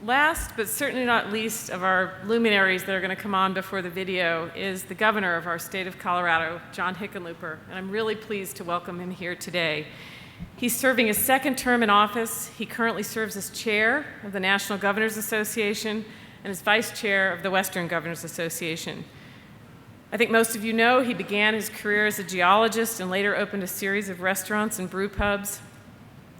last, but certainly not least, of our luminaries that are going to come on before the video is the governor of our state of Colorado, John Hickenlooper, and I'm really pleased to welcome him here today. He's serving his second term in office. He currently serves as chair of the National Governors Association and as vice chair of the Western Governors Association. I think most of you know he began his career as a geologist and later opened a series of restaurants and brew pubs.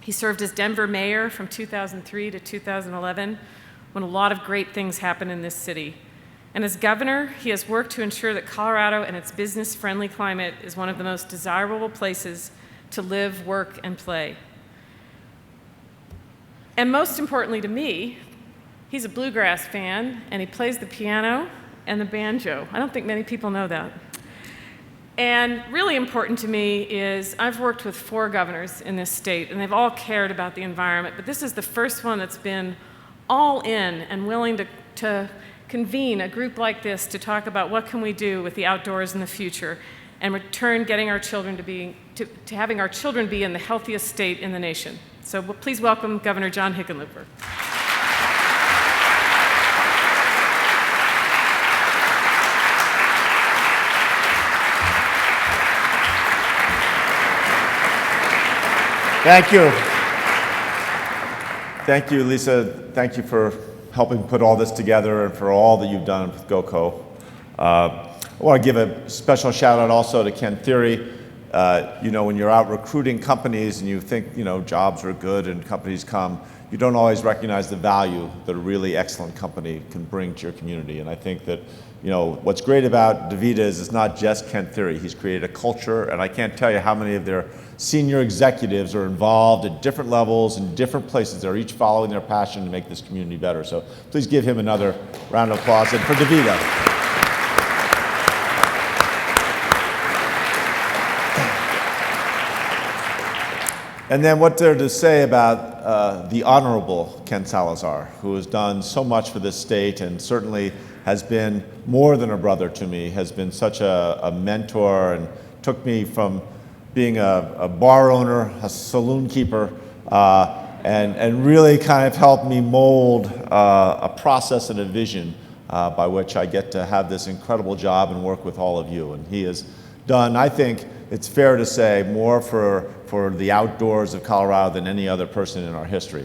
He served as Denver mayor from 2003 to 2011, when a lot of great things happened in this city. And as governor, he has worked to ensure that Colorado and its business-friendly climate is one of the most desirable places to live, work, and play. And most importantly to me, he's a bluegrass fan, and he plays the piano and the banjo. I don't think many people know that. And really important to me is I've worked with 4 governors in this state, and they've all cared about the environment, but this is the first one that's been all in and willing to convene a group like this to talk about what can we do with the outdoors in the future and return getting our children to having our children be in the healthiest state in the nation. So please welcome Governor John Hickenlooper. Thank you. Thank you, Lisa. Thank you for helping put all this together and for all that you've done with GoCo. I want to give a special shout out also to Ken Theory. When you're out recruiting companies and you think, jobs are good and companies come, you don't always recognize the value that a really excellent company can bring to your community. And I think that, what's great about DaVita is it's not just Ken Theory. He's created a culture, and I can't tell you how many of their senior executives are involved at different levels in different places. They're each following their passion to make this community better. So please give him another round of applause. And for DaVita. And then what there to say about the Honorable Ken Salazar, who has done so much for this state and certainly has been more than a brother to me, has been such a mentor and took me from being a bar owner, a saloon keeper, and really kind of helped me mold a process and a vision by which I get to have this incredible job and work with all of you. And he has done, I think it's fair to say, more for the outdoors of Colorado than any other person in our history.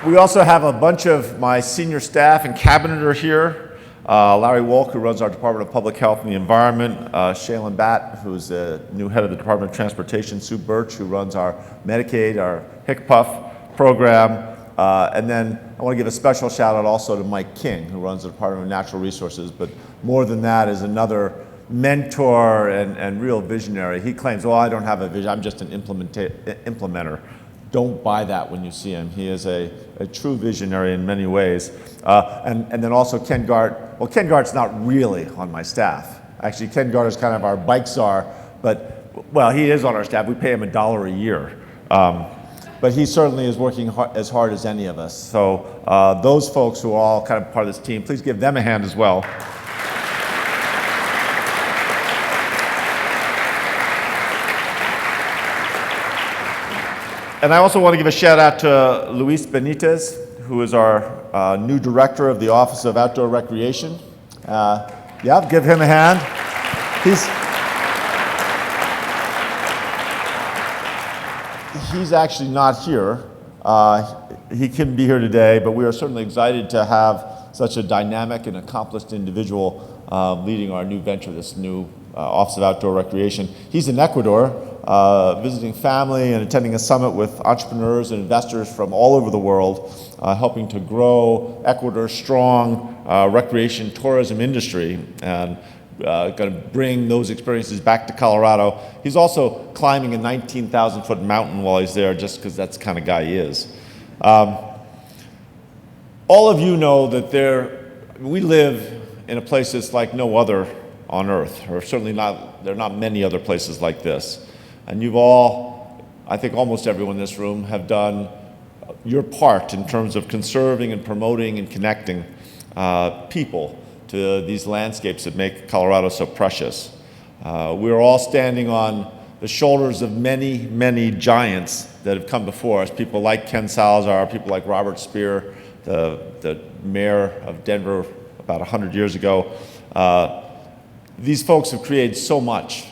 We also have a bunch of my senior staff and cabinet are here. Larry Wolk, who runs our Department of Public Health and the Environment. Shaylin Batt, who's the new head of the Department of Transportation. Sue Birch, who runs our Medicaid, our HICPUF program. And then I want to give a special shout out also to Mike King, who runs the Department of Natural Resources. But more than that is another mentor and real visionary. He claims, I don't have a vision, I'm just an implementer. Don't buy that when you see him. He is a true visionary in many ways. And then also Ken Gart. Well, Ken Gart's not really on my staff. Actually, Ken Gart is kind of our bike czar, but, he is on our staff. We pay him $1 a year. But he certainly is working as hard as any of us. So those folks who are all kind of part of this team, please give them a hand as well. And I also want to give a shout out to Luis Benitez, who is our new director of the Office of Outdoor Recreation. Give him a hand. He's actually not here. He couldn't be here today, but we are certainly excited to have such a dynamic and accomplished individual leading our new venture, this new Office of Outdoor Recreation. He's in Ecuador, visiting family and attending a summit with entrepreneurs and investors from all over the world, helping to grow Ecuador's strong recreation tourism industry and going to bring those experiences back to Colorado. He's also climbing a 19,000-foot mountain while he's there, just because that's the kind of guy he is. All of you know that we live in a place that's like no other on Earth, or certainly there are not many other places like this. And you've all, I think almost everyone in this room, have done your part in terms of conserving and promoting and connecting people to these landscapes that make Colorado so precious. We're all standing on the shoulders of many, many giants that have come before us, people like Ken Salazar, people like Robert Speer, the mayor of Denver about 100 years ago. These folks have created so much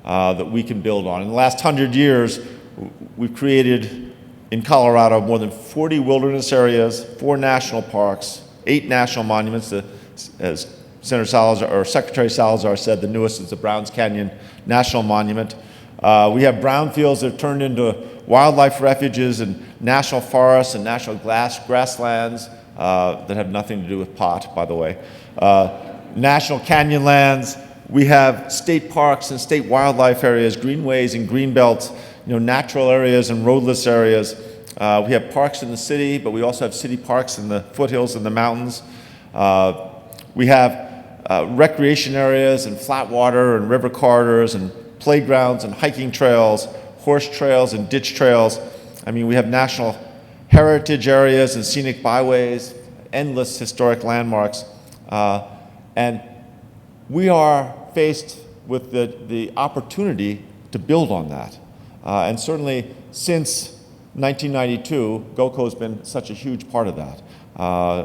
that we can build on. In the last 100 years, we've created in Colorado more than 40 wilderness areas, 4 national parks, 8 national monuments. As Senator Salazar, or Secretary Salazar said, the newest is the Browns Canyon National Monument. We have brownfields that have turned into wildlife refuges and national forests and national grasslands that have nothing to do with pot, by the way. National canyon lands. We have state parks and state wildlife areas, greenways and green belts, natural areas and roadless areas. We have parks in the city, but we also have city parks in the foothills and the mountains. We have recreation areas and flat water and river corridors and playgrounds and hiking trails, horse trails and ditch trails. I mean, we have national heritage areas and scenic byways, endless historic landmarks. And we are faced with the opportunity to build on that. And certainly since 1992, GOCO has been such a huge part of that.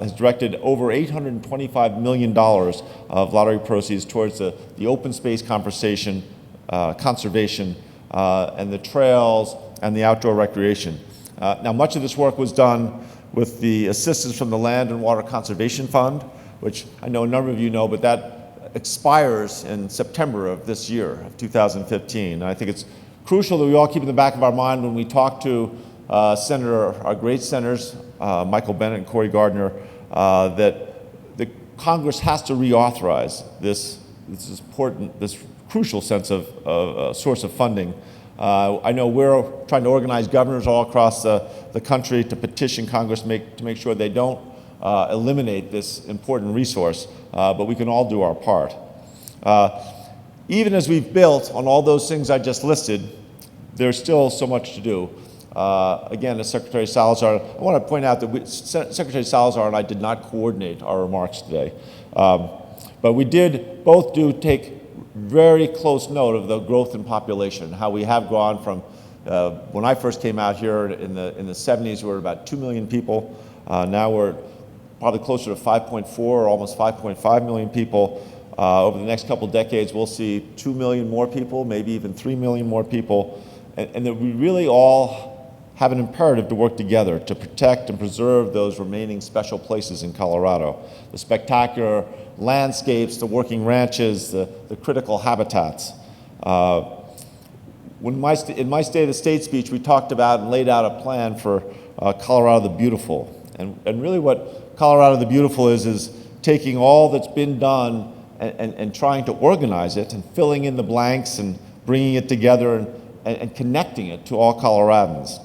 Has directed over $825 million of lottery proceeds towards the open space conservation, and the trails and the outdoor recreation. Now, much of this work was done with the assistance from the Land and Water Conservation Fund, which I know a number of you know, but that expires in September of this year, of 2015. And I think it's crucial that we all keep in the back of our mind when we talk to our great senators, Michael Bennet and Cory Gardner, that the Congress has to reauthorize this crucial sense of source of funding. I know we're trying to organize governors all across the country to petition Congress to make sure they don't eliminate this important resource, but we can all do our part. Even as we've built on all those things I just listed, there's still so much to do. Again, as Secretary Salazar, I want to point out that Secretary Salazar and I did not coordinate our remarks today. But we did both take very close note of the growth in population, how we have gone from, when I first came out here in the 70s, we were about 2 million people. Now we're probably closer to 5.4 or almost 5.5 million people. Over the next couple decades, we'll see 2 million more people, maybe even 3 million more people. And that we really all have an imperative to work together to protect and preserve those remaining special places in Colorado. The spectacular landscapes, the working ranches, the critical habitats. In my State of the State speech, we talked about and laid out a plan for Colorado the Beautiful. And really what Colorado the Beautiful is taking all that's been done and trying to organize it and filling in the blanks and bringing it together and connecting it to all Coloradans.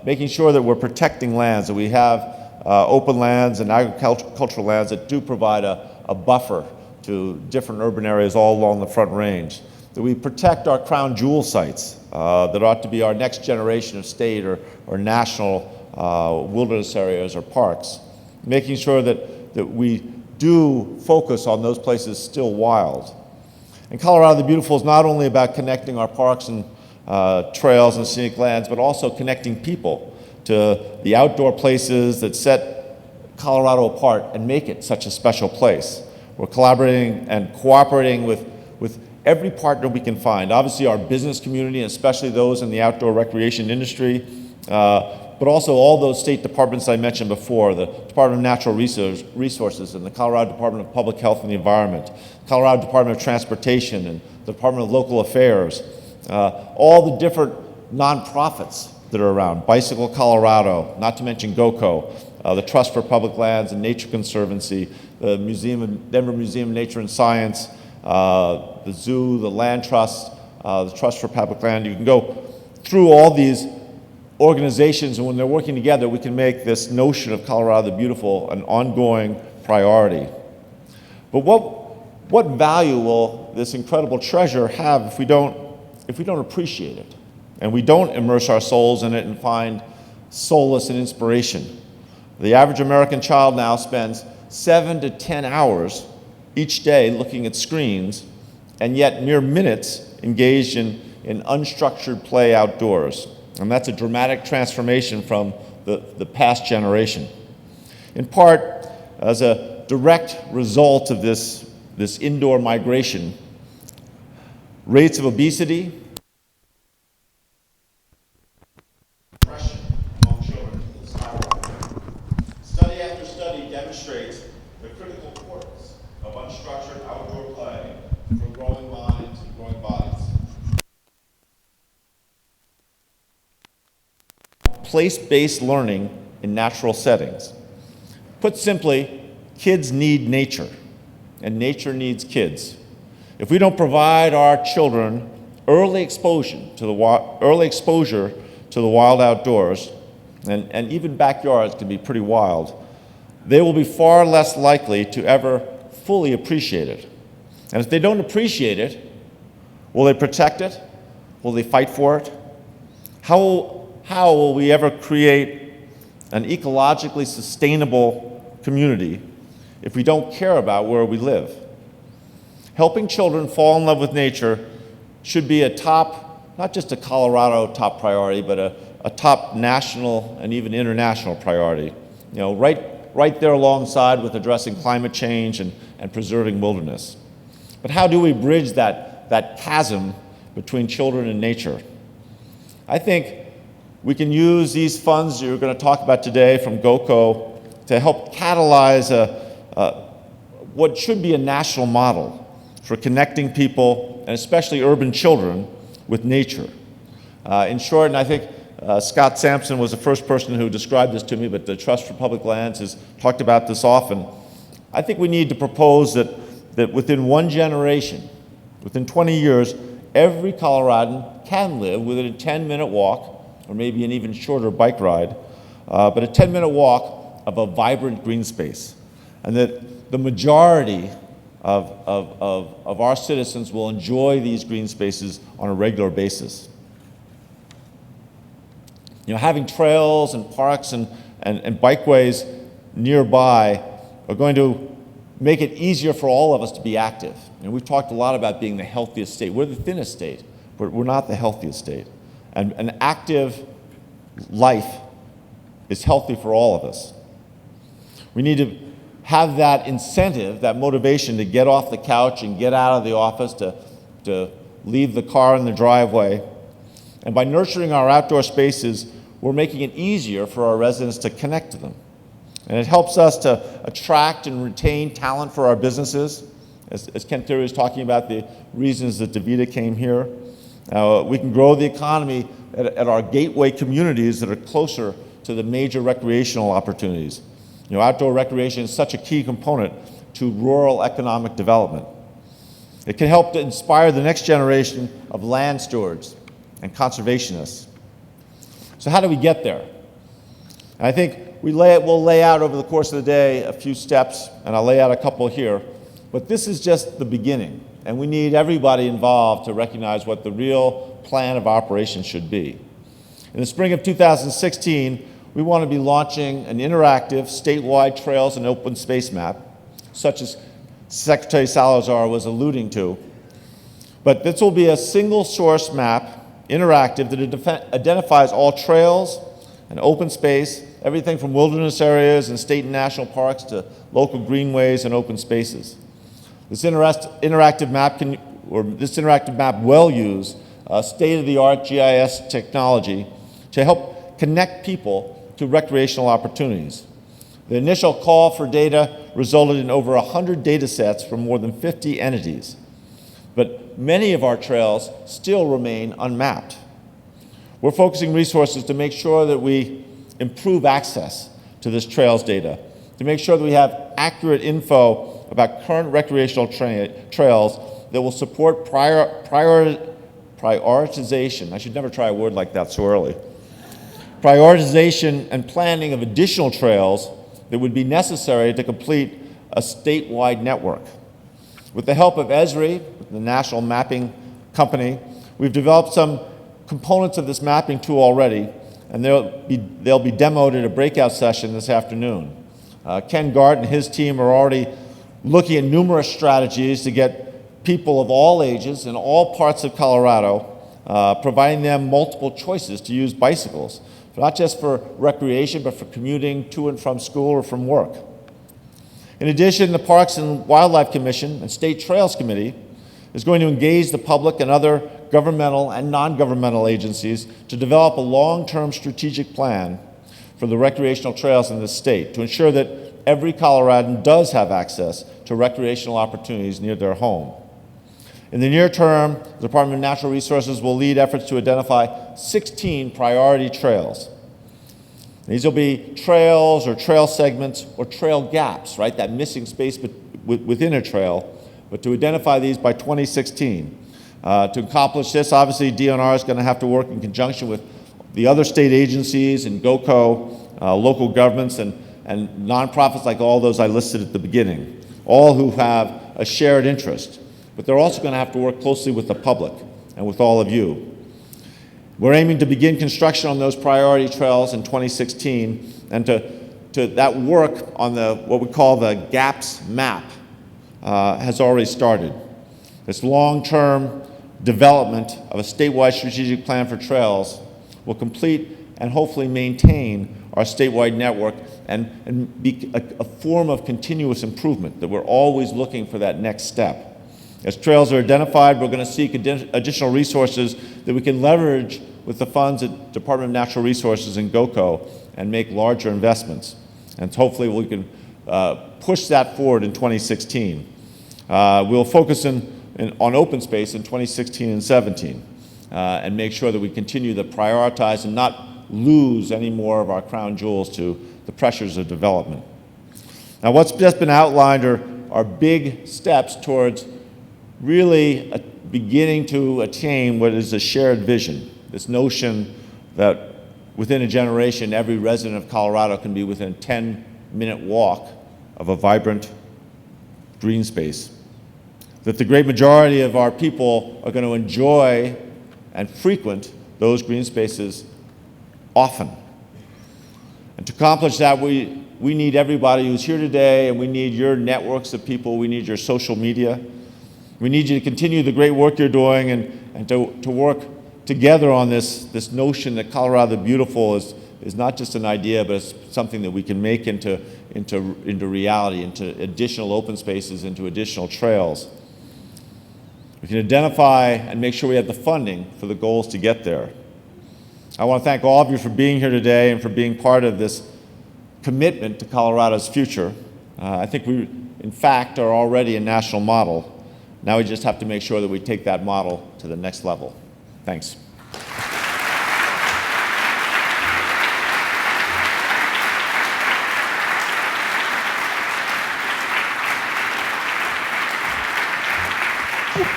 Making sure that we're protecting lands, that we have open lands and agricultural lands that do provide a buffer to different urban areas all along the Front Range. That we protect our crown jewel sites that ought to be our next generation of state or national wilderness areas or parks. Making sure that we do focus on those places still wild. And Colorado the Beautiful is not only about connecting our parks and trails and scenic lands, but also connecting people to the outdoor places that set Colorado apart and make it such a special place. We're collaborating and cooperating with every partner we can find. Obviously our business community, especially those in the outdoor recreation industry, but also all those state departments I mentioned before, the Department of Natural Resources and the Colorado Department of Public Health and the Environment, Colorado Department of Transportation and the Department of Local Affairs, all the different nonprofits that are around, Bicycle Colorado, not to mention GOCO, the Trust for Public Lands and Nature Conservancy, the Denver Museum of Nature and Science, the zoo, the Land Trust, the Trust for Public Land. You can go through all these organizations, and when they're working together, we can make this notion of Colorado the Beautiful an ongoing priority. But what value will this incredible treasure have if we don't appreciate it, and we don't immerse our souls in it and find solace and inspiration? The average American child now spends 7 to 10 hours each day looking at screens and yet mere minutes engaged in unstructured play outdoors. And that's a dramatic transformation from the past generation. In part, as a direct result of this indoor migration, rates of obesity, depression among children skyrocket. Study after study demonstrates the critical importance of unstructured outdoor play for growing minds and growing bodies. Place-based learning in natural settings. Put simply, kids need nature, and nature needs kids. If we don't provide our children early exposure to the wild outdoors, and even backyards can be pretty wild, they will be far less likely to ever fully appreciate it. And if they don't appreciate it, will they protect it? Will they fight for it? How will we ever create an ecologically sustainable community if we don't care about where we live? Helping children fall in love with nature should be a top, not just a Colorado top priority, but a top national and even international priority. You know, right there alongside with addressing climate change and preserving wilderness. But how do we bridge that chasm between children and nature? I think we can use these funds you're going to talk about today from GOCO to help catalyze what should be a national model for connecting people, and especially urban children, with nature. In short, and I think Scott Sampson was the first person who described this to me, but the Trust for Public Lands has talked about this often. I think we need to propose that within one generation, within 20 years, every Coloradan can live within a 10-minute walk, or maybe an even shorter bike ride, but a 10-minute walk of a vibrant green space. And that the majority of our citizens will enjoy these green spaces on a regular basis. You know, having trails and parks and bikeways nearby are going to make it easier for all of us to be active. And we've talked a lot about being the healthiest state. We're the thinnest state, but we're not the healthiest state. And an active life is healthy for all of us. We need to have that incentive, that motivation to get off the couch and get out of the office, to leave the car in the driveway. And by nurturing our outdoor spaces, we're making it easier for our residents to connect to them. And it helps us to attract and retain talent for our businesses. As Ken Theory was talking about the reasons that DaVita came here. We can grow the economy at our gateway communities that are closer to the major recreational opportunities. You know, outdoor recreation is such a key component to rural economic development. It can help to inspire the next generation of land stewards and conservationists. So how do we get there? And I think we'll lay out over the course of the day a few steps, and I'll lay out a couple here, but this is just the beginning, and we need everybody involved to recognize what the real plan of operation should be. In the spring of 2016, we want to be launching an interactive statewide trails and open space map, such as Secretary Salazar was alluding to. But this will be a single source map, interactive, that identifies all trails and open space, everything from wilderness areas and state and national parks to local greenways and open spaces. This interactive map will use state-of-the-art GIS technology to help connect people to recreational opportunities. The initial call for data resulted in over 100 data sets from more than 50 entities. But many of our trails still remain unmapped. We're focusing resources to make sure that we improve access to this trails data, to make sure that we have accurate info about current recreational trails that will support prioritization. I should never try a word like that so early. Prioritization and planning of additional trails that would be necessary to complete a statewide network. With the help of Esri, the national mapping company, we've developed some components of this mapping tool already, and they'll be demoed at a breakout session this afternoon. Ken Gart and his team are already looking at numerous strategies to get people of all ages in all parts of Colorado, providing them multiple choices to use bicycles, not just for recreation, but for commuting to and from school or from work. In addition, the Parks and Wildlife Commission and State Trails Committee is going to engage the public and other governmental and non-governmental agencies to develop a long-term strategic plan for the recreational trails in the state to ensure that every Coloradan does have access to recreational opportunities near their home. In the near term, the Department of Natural Resources will lead efforts to identify 16 priority trails. These will be trails or trail segments or trail gaps, right? That missing space within a trail, but to identify these by 2016. To accomplish this, obviously, DNR is going to have to work in conjunction with the other state agencies and GOCO, local governments, and nonprofits like all those I listed at the beginning, all who have a shared interest. But they're also going to have to work closely with the public and with all of you. We're aiming to begin construction on those priority trails in 2016, and to that work on what we call the GAPS map has already started. This long-term development of a statewide strategic plan for trails will complete and hopefully maintain our statewide network and be a form of continuous improvement, that we're always looking for that next step. As trails are identified, we're going to seek additional resources that we can leverage with the funds at Department of Natural Resources and GOCO and make larger investments. And hopefully we can push that forward in 2016. We'll focus on open space in 2016 and 17 and make sure that we continue to prioritize and not lose any more of our crown jewels to the pressures of development. Now, what's just been outlined are big steps towards really beginning to attain what is a shared vision, this notion that within a generation, every resident of Colorado can be within a 10-minute walk of a vibrant green space, that the great majority of our people are going to enjoy and frequent those green spaces often. And to accomplish that, we need everybody who's here today, and we need your networks of people, we need your social media. We need you to continue the great work you're doing and to work together on this notion that Colorado the Beautiful is not just an idea, but it's something that we can make into reality, into additional open spaces, into additional trails. We can identify and make sure we have the funding for the goals to get there. I want to thank all of you for being here today and for being part of this commitment to Colorado's future. I think we, in fact, are already a national model. Now we just have to make sure that we take that model to the next level. Thanks.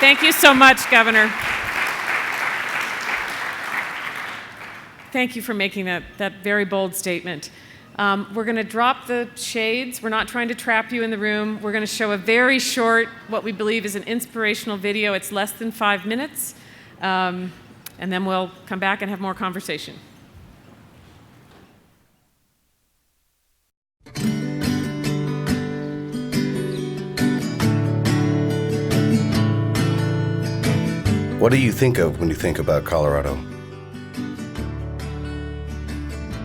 Thank you so much, Governor. Thank you for making that very bold statement. We're going to drop the shades. We're not trying to trap you in the room. We're going to show a very short, what we believe is an inspirational video. It's less than 5 minutes. And then we'll come back and have more conversation. What do you think of when you think about Colorado?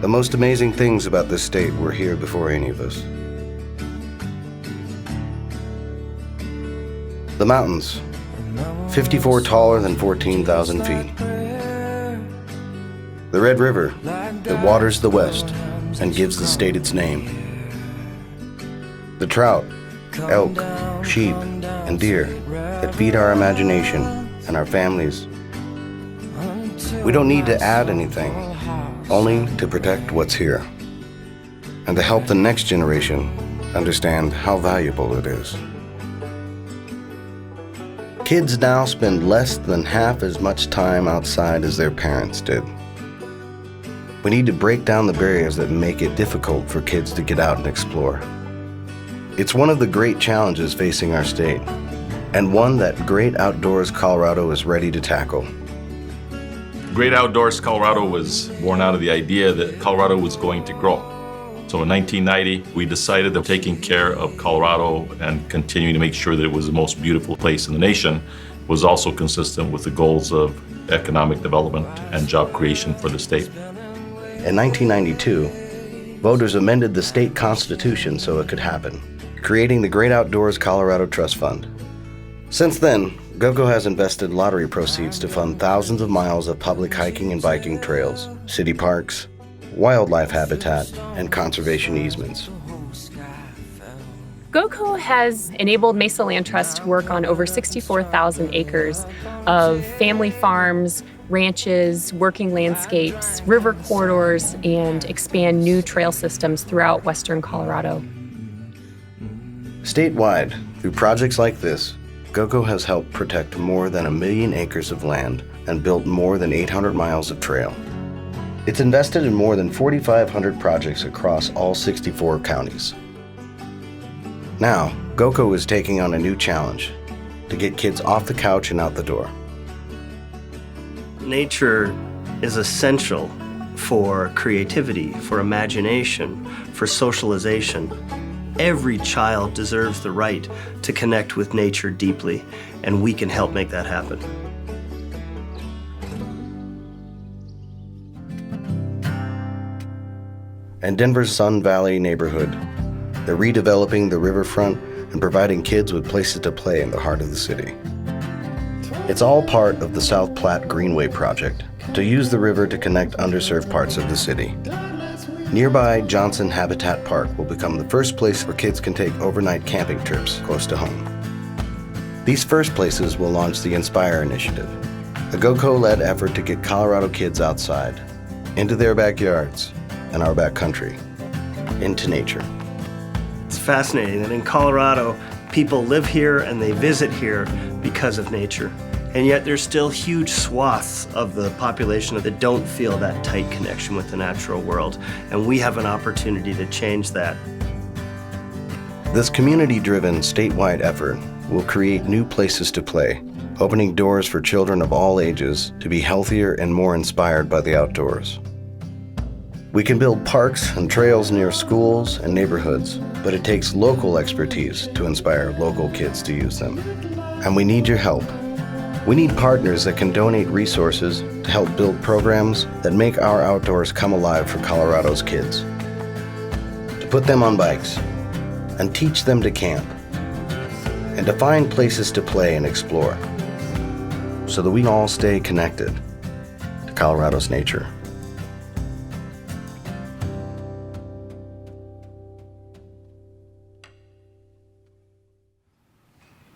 The most amazing things about this state were here before any of us. The mountains, 54 taller than 14,000 feet. The Red River that waters the west and gives the state its name. The trout, elk, sheep, and deer that feed our imagination and our families. We don't need to add anything, only to protect what's here and to help the next generation understand how valuable it is. Kids now spend less than half as much time outside as their parents did. We need to break down the barriers that make it difficult for kids to get out and explore. It's one of the great challenges facing our state, and one that Great Outdoors Colorado is ready to tackle. Great Outdoors Colorado was born out of the idea that Colorado was going to grow. So in 1990, we decided that taking care of Colorado and continuing to make sure that it was the most beautiful place in the nation was also consistent with the goals of economic development and job creation for the state. In 1992, voters amended the state constitution so it could happen, creating the Great Outdoors Colorado Trust Fund. Since then, GOCO has invested lottery proceeds to fund thousands of miles of public hiking and biking trails, city parks, wildlife habitat, and conservation easements. GOCO has enabled Mesa Land Trust to work on over 64,000 acres of family farms, ranches, working landscapes, river corridors, and expand new trail systems throughout western Colorado. Statewide, through projects like this, GOCO has helped protect more than 1 million acres of land and built more than 800 miles of trail. It's invested in more than 4,500 projects across all 64 counties. Now, GOCO is taking on a new challenge: to get kids off the couch and out the door. Nature is essential for creativity, for imagination, for socialization. Every child deserves the right to connect with nature deeply, and we can help make that happen. And Denver's Sun Valley neighborhood, they're redeveloping the riverfront and providing kids with places to play in the heart of the city. It's all part of the South Platte Greenway project to use the river to connect underserved parts of the city. Nearby Johnson Habitat Park will become the first place where kids can take overnight camping trips close to home. These first places will launch the Inspire initiative, a GOCO-led effort to get Colorado kids outside, into their backyards and our backcountry, into nature. It's fascinating that in Colorado, people live here and they visit here because of nature. And yet there's still huge swaths of the population that don't feel that tight connection with the natural world. And we have an opportunity to change that. This community-driven statewide effort will create new places to play, opening doors for children of all ages to be healthier and more inspired by the outdoors. We can build parks and trails near schools and neighborhoods, but it takes local expertise to inspire local kids to use them. And we need your help. We need partners that can donate resources to help build programs that make our outdoors come alive for Colorado's kids. To put them on bikes and teach them to camp, and to find places to play and explore, so that we all stay connected to Colorado's nature.